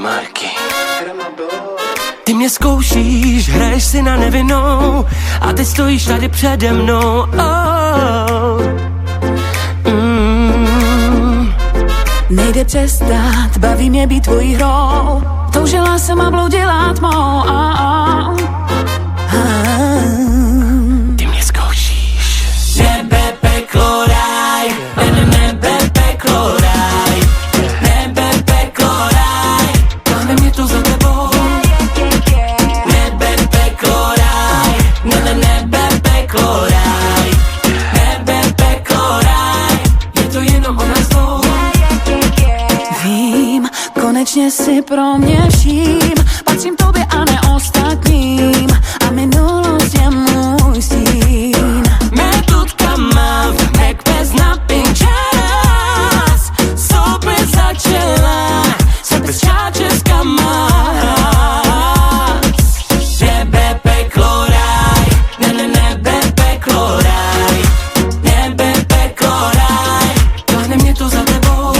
Marky. Ty mě zkoušíš, hraješ si na nevinnou a ty stojíš tady přede mnou. Nejde přestat, baví mě být tvojí hrou. Toužila jsem a bloudila tmou. Ty mě zkoušíš. Nebe, peklo, ráj. Nebe, peklo, ráj. Nebe, peklo, ráj. Táhne mě to za tebou. Nebe, peklo, ráj. Nebe, peklo, ráj. Nebe, peklo, ráj. Je to jenom o nás dvou. Vím, konečně si pro mě vším. Patřím tobě a ne ostatním. A minulost je můj stín. Metutka mám, jak bez napin čas. Super začala, se bez čáčeska máš. Nebe, peklo, ráj. Nebe, peklo, ráj. Nebe, peklo, ráj. Táhne mě to za tebou.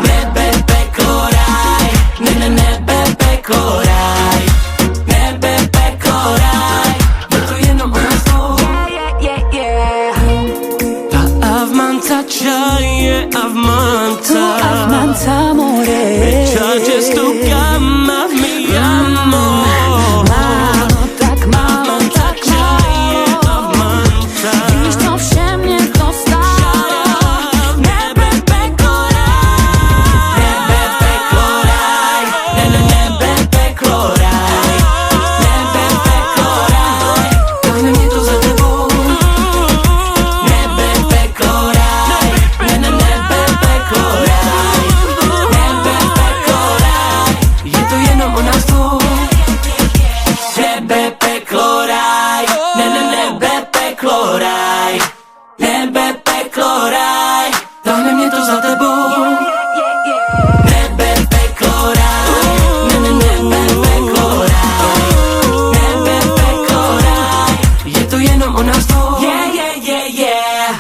Nebe, peklo, ráj. Nebe, peklo, ráj. Nebe, peklo, ráj. Je to jenom o nás dvou. Avmanta čaje, avmanta. Avmanta, amore. Charges tu cama, mi amor. Málo, tak málo, tak Čaje, avmanta. víš, to vše mě to stálo. Nebe, peklo, ráj. Nebe, peklo, ráj. Nebe, peklo, ráj. Nebe, peklo, ráj. Táhne mě to za tebou. Nebe, peklo, ráj. Nebe, peklo, ráj. Nebe, peklo, ráj. Je to jenom o nás dvou. Nebe, peklo, ráj. Nebe, peklo, ráj. Nebe, peklo, ráj. Táhne mě to za tebou. Nebe, peklo, ráj. Nebe, peklo, ráj. Nebe, peklo, ráj. Je to jenom o nás dvou. Yeah, yeah, yeah, yeah.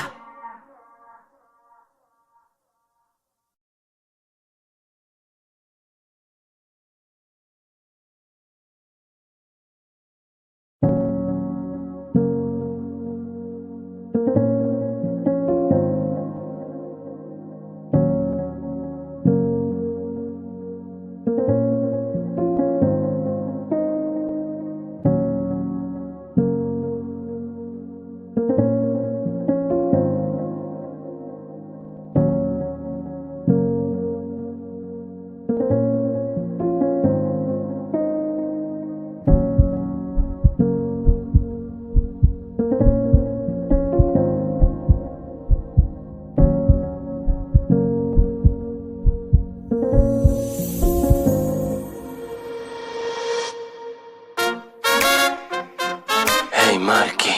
Marky.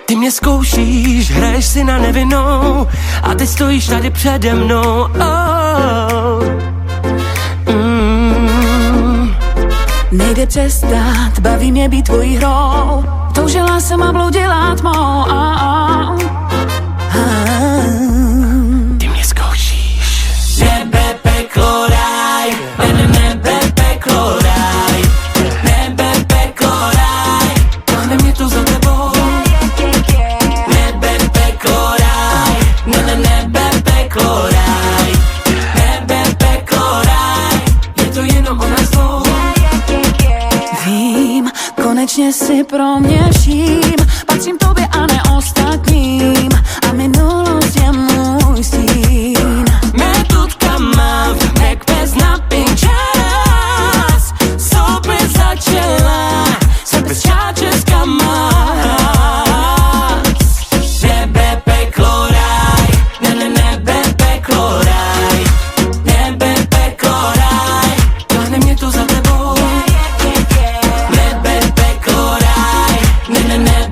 Ty mě zkoušíš, hraješ si na nevinnou a ty stojíš tady přede mnou. Nejde přestat, baví mě být tvojí hrou. Toužila jsem a bloudila tmou. Ty mě zkoušíš. Nebe, peklo, ráj. Nebe, peklo, ráj. Nebe, peklo, ráj. Táhne mě to za tebou. Nebe, peklo, ráj. Nebe, peklo, ráj. Nebe, peklo, ráj. Je to jenom o nás dvou. Vím, konečně si pro mě vším. Patřím tobě a ne ostatním. A minulost je můj stín. Metutka mám, jak bez napin čas. Super začala, se bez čáčeska máš. Nebe, peklo, ráj. Nebe, peklo, ráj. Nebe, peklo, ráj. Táhne mě to za tebou. Nebe, peklo, ráj. Nebe,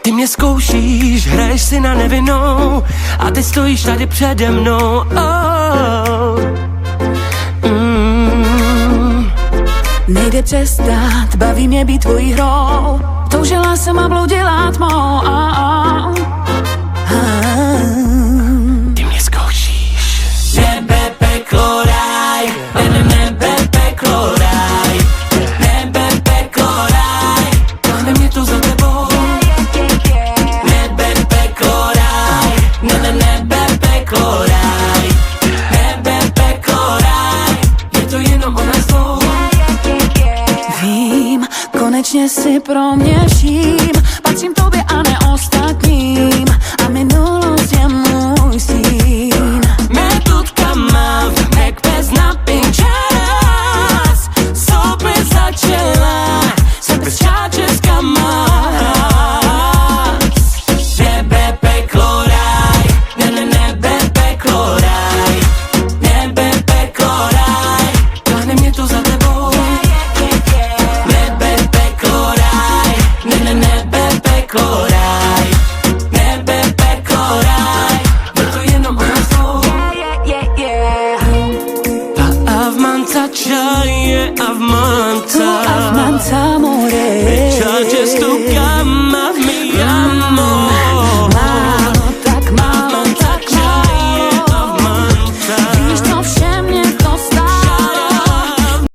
Ty mě zkoušíš, hraješ si na nevinnou a ty stojíš tady přede mnou. Nejde přestat, baví mě být tvojí hrou. Toužila jsem a bloudila tmou. Ty mě zkoušíš. Nebe, peklo, ráj. Nebe, peklo, ráj. Nebe, peklo, ráj. Máme mě to za tebou. Nebe, peklo, ráj. Nebe, peklo, ráj. Nebe, peklo, ráj. Je to jenom o nás dvou. Vím, konečně si pro mě